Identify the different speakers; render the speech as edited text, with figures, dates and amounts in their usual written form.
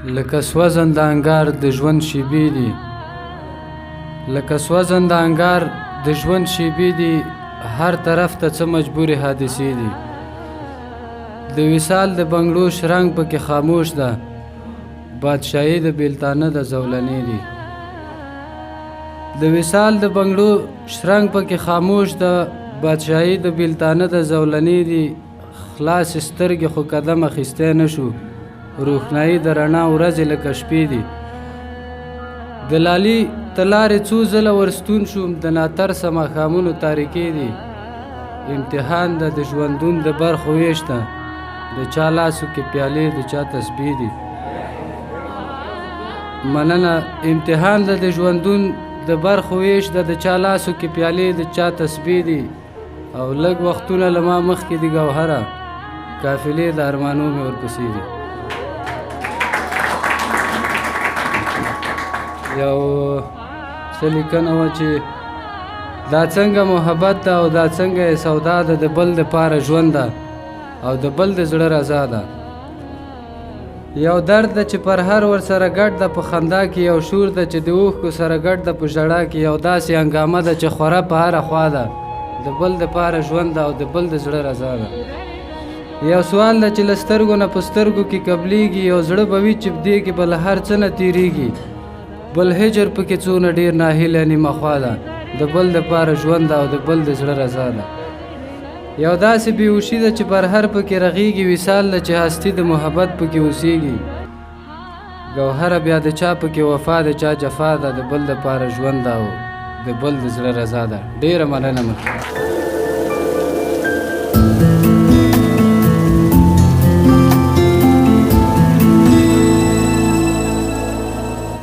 Speaker 1: لکه سوځنده انګار د ژوند شېبې دي، لکه سوځنده انګار د ژوند شېبې دي، هر طرف ته څه مجبورې حادثې دي. د وصال د بنګلو شرنګ پکې خاموش ده، بادشاهي د بیلتانه د زولنې دي. د وصال د بنګلو شرنګ پکې خاموش ده، بادشاهي د بیلتانه د زولنې دي. خلاص سترګې خو قدم اخیستی نه شو، روښنایي د رڼا ورځې لکه شپې دي. د لالي تلارې څو ځله ورستون شوم، د ناترسه ماښامونو تاریکې دي. امتحان ده د ژوندون د برخو ویش ده، د چا لاسو کې پیالې د چا تسبیح دي. مننه. امتحان ده د ژوندون د برخو ویش ده، د چا لاسو کې پیالې د چا تسبیح دي. او لږ وختونه له ما مخکې دي ګوهره، قافلې د ارمانو مې ورپسې دي. یو څه لیکنه وه چې دا څنګه محبت ده او دا څنګه یې سودا ده، د بل دپاره ژوند ده او د بل د زړه رضا ده. یو درد ده چې پر هر ورسره ګډ ده، په خندا کې یو شور ده چې د اوښکو سره ګډ ده، په ژړا کې یو داسې هنګامه ده چې خوره په هره خوا ده، د بل دپاره ژوند ده او د بل د زړه رضا ده. یو سوال ده چې له سترګو نه په سترګو کې قبلیږي، یو زړه به وي چې په دې کې به له هر څه نه تېرېږي، بل هجر پکې څونه ډېر ناهیلی نیمه خوا ده، د بل دپاره ژوند ده او د بل د زړه رضا ده. یو داسې بېهوشي ده چې برهر پکې رغېږي، وصال ده چې هستي د محبت پکې اوسېږي. ګوهره بیا د چا پکې وفا د چا جفا ده، د بل دپاره ژوند ده او د بل د زړه رضا ده. ډېره مننه.